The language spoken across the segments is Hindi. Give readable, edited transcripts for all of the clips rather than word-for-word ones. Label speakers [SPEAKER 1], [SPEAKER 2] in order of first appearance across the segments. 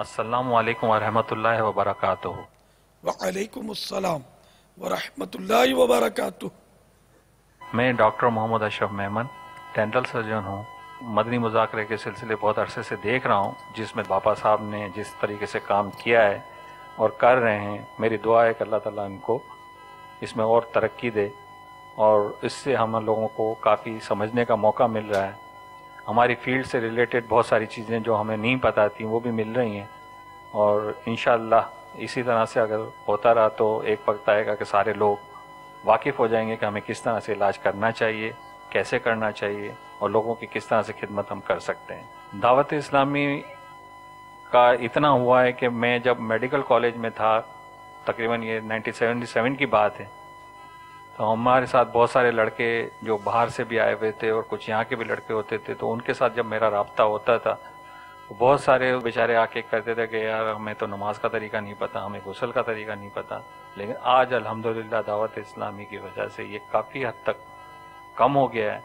[SPEAKER 1] अस्सलामु अलैकुम वरहमतुल्लाहि वबरकातुहू।
[SPEAKER 2] वालेकुमुस्सलाम वरहमतुल्लाहि वबरकातुहू।
[SPEAKER 1] मैं doctor Mohammad Ashraf Memon dental surgeon हूँ। मदनी मुज़ाकरे के सिलसिले बहुत अरसे से देख रहा हूँ, जिसमें बाबा साहब ने जिस तरीके से काम किया है और कर रहे हैं। मेरी दुआ है कि अल्लाह ताला इनको इसमें और तरक्की दे और इससे हम लोगों को काफ़ी समझने का मौका मिल रहा है। हमारी फील्ड से रिलेटेड बहुत सारी चीज़ें जो हमें नहीं पता थी वो भी मिल रही हैं और इंशाअल्लाह इसी तरह से अगर होता रहा तो एक वक्त आएगा कि सारे लोग वाकिफ़ हो जाएंगे कि हमें किस तरह से इलाज करना चाहिए, कैसे करना चाहिए और लोगों की किस तरह से खिदमत हम कर सकते हैं। दावत इस्लामी का इतना हुआ है कि मैं जब मेडिकल कॉलेज में था, तकरीबन ये 1977 की बात है, तो हमारे साथ बहुत सारे लड़के जो बाहर से भी आए हुए थे और कुछ यहाँ के भी लड़के होते थे, तो उनके साथ जब मेरा राब्ता होता था तो बहुत सारे बेचारे आके कहते थे कि यार हमें तो नमाज का तरीका नहीं पता, हमें गुस्ल का तरीका नहीं पता। लेकिन आज अल्हम्दुलिल्लाह दावत इस्लामी की वजह से ये काफ़ी हद तक कम हो गया है,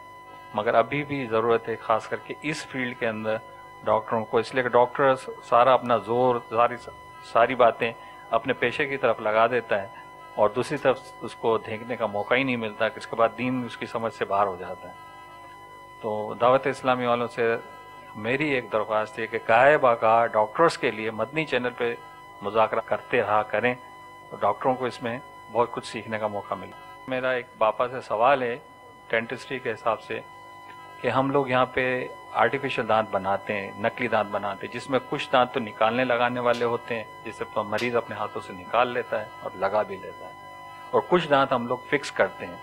[SPEAKER 1] मगर अभी भी ज़रूरत है ख़ास करके इस फील्ड के अंदर डॉक्टरों को, इसलिए कि डॉक्टर सारा अपना जोर सारी बातें अपने पेशे की तरफ लगा देता है और दूसरी तरफ उसको देखने का मौका ही नहीं मिलता कि इसके बाद दीन उसकी समझ से बाहर हो जाता है। तो दावत इस्लामी वालों से मेरी एक दरख्वास्त है कि गाए बागा डॉक्टर्स के लिए मदनी चैनल पे मुज़ाकरा करते रहा करें, तो डॉक्टरों को इसमें बहुत कुछ सीखने का मौका मिला। मेरा एक बापा से सवाल है डेंटिस्ट्री के हिसाब से कि हम लोग यहाँ पे आर्टिफिशियल दांत बनाते हैं, नकली दांत बनाते हैं, जिसमें कुछ दांत तो निकालने लगाने वाले होते हैं जिससे तो मरीज अपने हाथों से निकाल लेता है और लगा भी लेता है, और कुछ दांत हम लोग फिक्स करते हैं।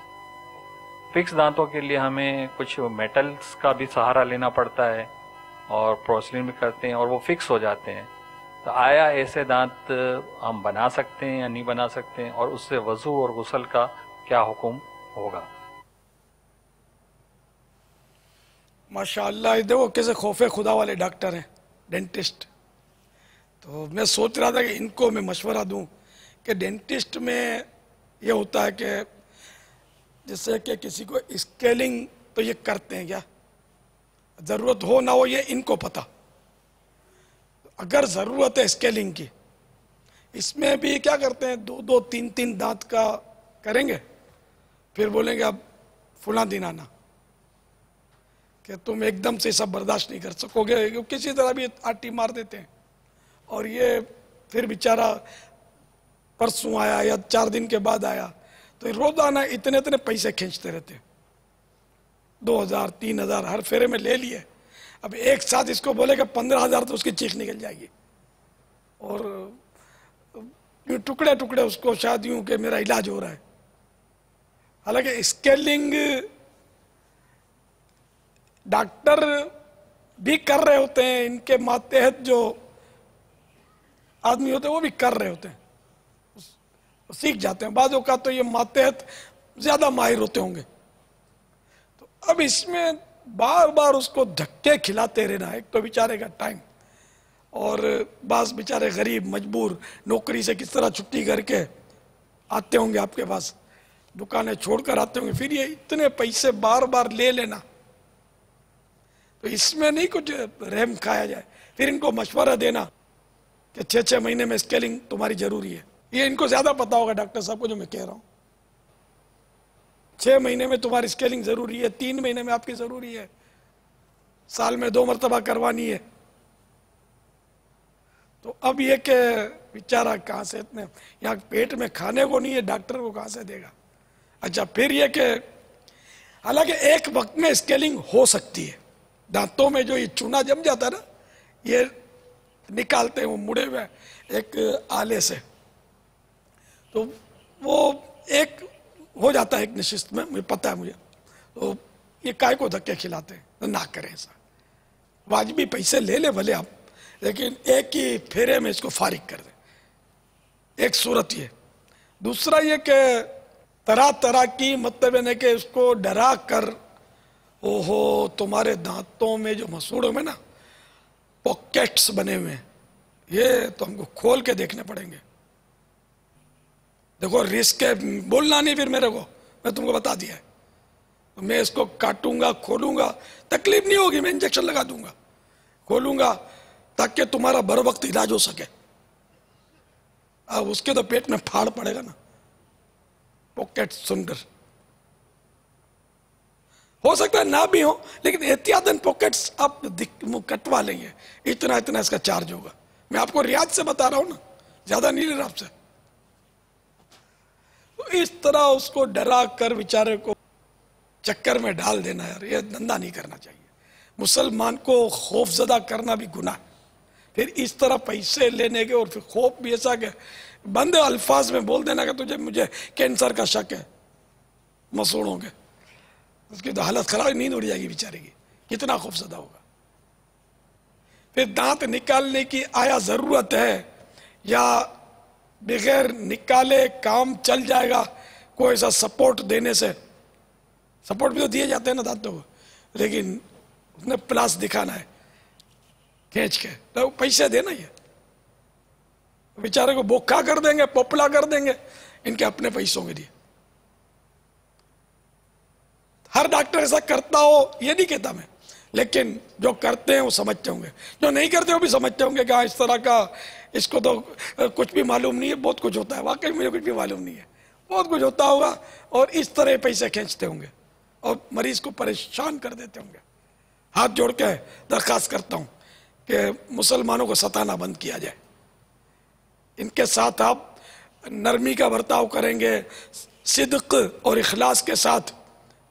[SPEAKER 1] फिक्स दांतों के लिए हमें कुछ मेटल्स का भी सहारा लेना पड़ता है और पोर्सिलेन भी करते हैं और वो फिक्स हो जाते हैं। तो आया ऐसे दांत हम बना सकते हैं या नहीं बना सकते हैं, और उससे वजू और गुस्ल का क्या हुक्म होगा?
[SPEAKER 2] माशाअल्लाह, देखो कैसे खौफे खुदा वाले डॉक्टर हैं, डेंटिस्ट। तो मैं सोच रहा था कि इनको मैं मशवरा दूं कि डेंटिस्ट में ये होता है कि जैसे कि किसी को स्केलिंग तो ये करते हैं, क्या ज़रूरत हो ना हो ये इनको पता। अगर ज़रूरत है स्केलिंग की, इसमें भी क्या करते हैं, दो दो तीन तीन दांत का करेंगे, फिर बोलेंगे अब फुला दिन आना, कि तुम एकदम से सब बर्दाश्त नहीं कर सकोगे, किसी तरह भी आटी मार देते हैं। और ये फिर बेचारा परसों आया या 4 दिन के बाद आया, तो रोजाना इतने इतने पैसे खींचते रहते हैं, 2000 3000 हर फेरे में ले लिए। अब एक साथ इसको बोले कि 15,000 तो उसकी चीख निकल जाएगी, और टुकड़े टुकड़े उसको शायद यूं कि मेरा इलाज हो रहा है। हालांकि स्केलिंग डॉक्टर भी कर रहे होते हैं, इनके मातहत जो आदमी होते हैं वो भी कर रहे होते हैं, सीख जाते हैं। बाज़ों का तो ये मातहत ज्यादा माहिर होते होंगे। तो अब इसमें बार बार उसको धक्के खिलाते रहना, एक तो बेचारे का टाइम, और बास बेचारे गरीब मजबूर नौकरी से किस तरह छुट्टी करके आते होंगे आपके पास, दुकानें छोड़कर आते होंगे, फिर ये इतने पैसे बार बार ले लेना, तो इसमें नहीं कुछ रहम खाया जाए। फिर इनको मशवरा देना कि 6-6 महीने में स्केलिंग तुम्हारी जरूरी है। ये इनको ज्यादा पता होगा डॉक्टर साहब को जो मैं कह रहा हूं। 6 महीने में तुम्हारी स्केलिंग जरूरी है, 3 महीने में आपकी जरूरी है, साल में 2 मरतबा करवानी है। तो अब ये कि बेचारा कहां से इतने, यहाँ पेट में खाने को नहीं है, डॉक्टर को कहां से देगा। अच्छा, फिर ये कि हालांकि एक वक्त में स्केलिंग हो सकती है, दांतों में जो ये चूना जम जाता है ना, ये निकालते हैं वो मुड़े हुए एक आले से, तो वो एक हो जाता है एक निश्चित में, मुझे पता है मुझे। तो ये काय को धक्के खिलाते हैं, तो ना करें ऐसा। वाजिबी पैसे ले ले भले आप, लेकिन एक ही फेरे में इसको फारिग कर दें। एक सूरत ये। दूसरा ये कि तरह तरह की मतलब है कि उसको डरा कर, ओहो तुम्हारे दांतों में जो मसूड़ों में ना पॉकेट्स बने हुए हैं, ये तो हमको खोल के देखने पड़ेंगे। देखो रिस्क है, बोलना नहीं फिर मेरे को, मैं तुमको बता दिया है। तो मैं इसको काटूंगा, खोलूंगा, तकलीफ नहीं होगी, मैं इंजेक्शन लगा दूंगा, खोलूंगा, ताकि तुम्हारा बर वक्त इलाज हो सके। अब उसके तो पेट में फाड़ पड़ेगा ना। पॉकेट सुनकर हो सकता है ना भी हो, लेकिन एहतियातन पॉकेट्स आप कटवा लेंगे, इतना इतना इसका चार्ज होगा। मैं आपको रियाज से बता रहा हूं ना, ज्यादा नहीं ले रहा आपसे। तो इस तरह उसको डरा कर बेचारे को चक्कर में डाल देना, यार ये धंधा नहीं करना चाहिए। मुसलमान को खौफजदा करना भी गुनाह। फिर इस तरह पैसे लेने के और फिर खौफ भी ऐसा कि बंद अल्फाज में बोल देना कि तुझे मुझे कैंसर का शक है, मसूड़ों के, उसकी तो हालत खराब, नींद उड़ जाएगी बेचारे की, कितना खौफजदा होगा। फिर दांत निकालने की आया जरूरत है या बगैर निकाले काम चल जाएगा, कोई ऐसा सपोर्ट देने से। सपोर्ट भी तो दिए जाते हैं ना दांतों को, लेकिन उसने प्लास दिखाना है खींच के, तो पैसे देना। ये बेचारे को बोखा कर देंगे, पोपला कर देंगे इनके अपने पैसों के लिए। हर डॉक्टर ऐसा करता हो ये नहीं कहता मैं, लेकिन जो करते हैं वो समझते होंगे, जो नहीं करते वो भी समझते होंगे कि हाँ इस तरह का इसको तो कुछ भी मालूम नहीं है, बहुत कुछ होता है। वाकई मुझे कुछ भी मालूम नहीं है, बहुत कुछ होता होगा, और इस तरह पैसे खींचते होंगे और मरीज को परेशान कर देते होंगे। हाथ जोड़ के दरखास्त करता हूं कि मुसलमानों को सताना बंद किया जाए। इनके साथ आप नरमी का बर्ताव करेंगे, सिद्क और इखलास के साथ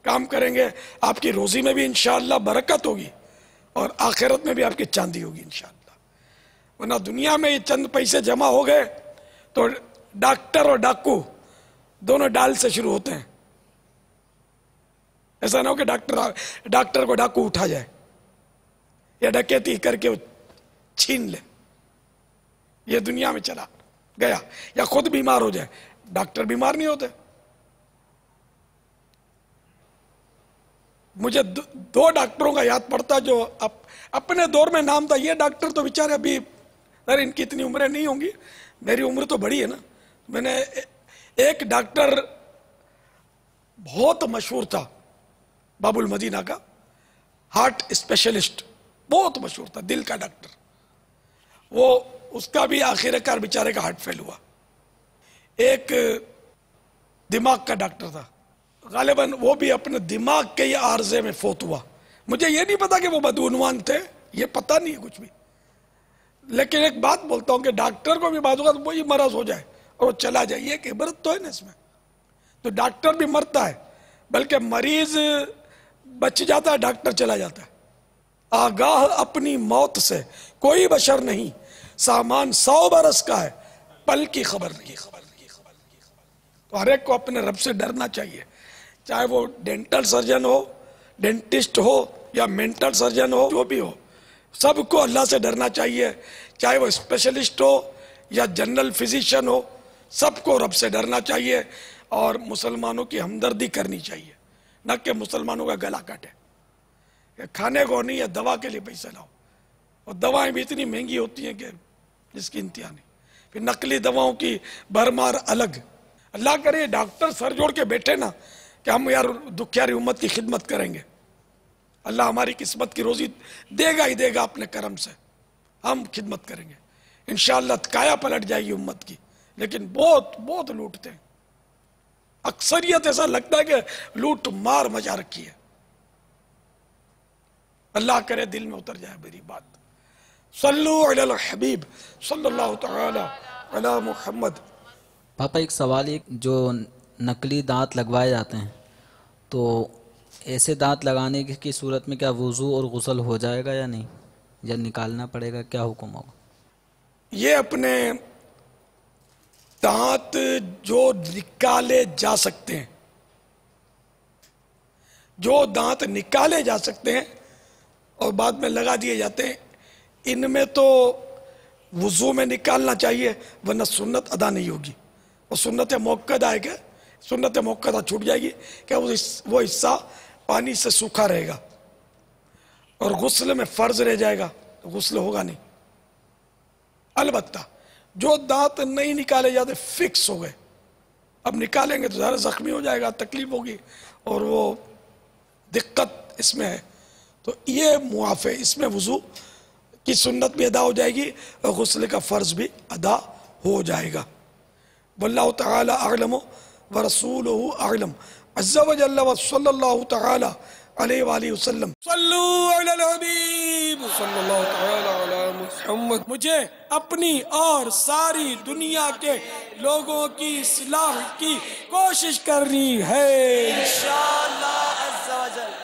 [SPEAKER 2] काम करेंगे, आपकी रोजी में भी इंशाअल्लाह बरकत होगी और आखिरत में भी आपकी चांदी होगी इंशाअल्लाह। वरना दुनिया में ये चंद पैसे जमा हो गए तो डॉक्टर और डाकू दोनों डाल से शुरू होते हैं। ऐसा ना हो कि डॉक्टर को डाकू उठा जाए या डकैती करके वो छीन ले, ये दुनिया में चला गया। या खुद बीमार हो जाए, डॉक्टर बीमार नहीं होते। मुझे दो डॉक्टरों का याद पड़ता जो अपने दौर में नाम था। ये डॉक्टर तो बेचारे अभी, अरे इनकी इतनी उम्रें नहीं होंगी, मेरी उम्र तो बड़ी है ना। मैंने एक डॉक्टर बहुत मशहूर था, बाबुल मदीना का, हार्ट स्पेशलिस्ट, बहुत मशहूर था, दिल का डॉक्टर। वो उसका भी आखिरकार बेचारे का हार्ट फेल हुआ। एक दिमाग का डॉक्टर था, गालिबन वो भी अपने दिमाग के ही आर्जे में फोत हुआ। मुझे ये नहीं पता कि वो बदउनवान थे, ये पता नहीं है कुछ भी। लेकिन एक बात बोलता हूं कि डॉक्टर को भी बात होगा तो वही मरज हो जाए और वो चला जाए, ये एक इबरत तो है ना इसमें। तो डॉक्टर भी मरता है, बल्कि मरीज बच जाता है, डॉक्टर चला जाता है। आगाह अपनी मौत से कोई बशर नहीं, सामान 100 बरस का है, पल की खबर नहीं। तो हर एक को अपने रब से डरना चाहिए, चाहे वो डेंटल सर्जन हो, डेंटिस्ट हो या मेंटल सर्जन हो, जो भी हो, सबको अल्लाह से डरना चाहिए। चाहे वो स्पेशलिस्ट हो या जनरल फिजिशियन हो, सबको रब से डरना चाहिए और मुसलमानों की हमदर्दी करनी चाहिए, न कि मुसलमानों का गला काटे। खाने को नहीं है, दवा के लिए पैसे लाओ, और दवाएं भी इतनी महंगी होती हैं कि जिसकी इंतहा नहीं। फिर नकली दवाओं की भरमार अलग। अल्लाह करे डॉक्टर सर जोड़ के बैठे ना कि हम यार दुखियारी उम्मत की खिदमत करेंगे, अल्लाह हमारी किस्मत की रोजी देगा ही देगा अपने करम से, हम खिदमत करेंगे इंशाअल्लाह। काया पलट जाएगी उम्मत की, लेकिन बहुत बहुत लूटते हैं। अक्सरियत ऐसा लगता है कि लूट मार मचा रखी है। अल्लाह करे दिल में उतर जाए मेरी बात। सल्लु अलल हबीब सल्लल्लाहु तआला अला मुहम्मद।
[SPEAKER 3] पापा एक सवाल, एक जो नकली दांत लगवाए जाते हैं, तो ऐसे दांत लगाने की सूरत में क्या वुजू और गुस्ल हो जाएगा या नहीं, या निकालना पड़ेगा, क्या हुक्म होगा?
[SPEAKER 2] ये अपने दांत जो निकाले जा सकते हैं, जो दांत निकाले जा सकते हैं और बाद में लगा दिए जाते हैं, इनमें तो वुजू में निकालना चाहिए, वरना सुन्नत अदा नहीं होगी। और सुन्नत मुअक्कदा है क्या, सुन्नत मुअक्कदा छूट जाएगी क्या, वो हिस्सा पानी से सूखा रहेगा और गुस्ल में फर्ज रह जाएगा, तो गुस्ल होगा नहीं। अलबत्ता जो दांत नहीं निकाले जाते, फिक्स हो गए, अब निकालेंगे तो ज़्यादा जख्मी हो जाएगा, तकलीफ होगी और वो दिक्कत इसमें है, तो ये मुआफ़ है, इसमें वुजू की सुन्नत भी अदा हो जाएगी और गुस्ल का फ़र्ज़ भी अदा हो जाएगा। वल्लाहु तआला अअलम व रसूलुहु अअलम। अज़्ज़ा व जल्ल व सल्लल्लाहु तआला अलैहि वालैहि वसल्लम। सल्लु अलल हबीब सल्लल्लाहु तआला अला मुहम्मद। मुझे अपनी और सारी दुनिया के लोगों की इस्लाह की कोशिश करनी है इंशाअल्लाह अज़्ज़ा व जल्ल।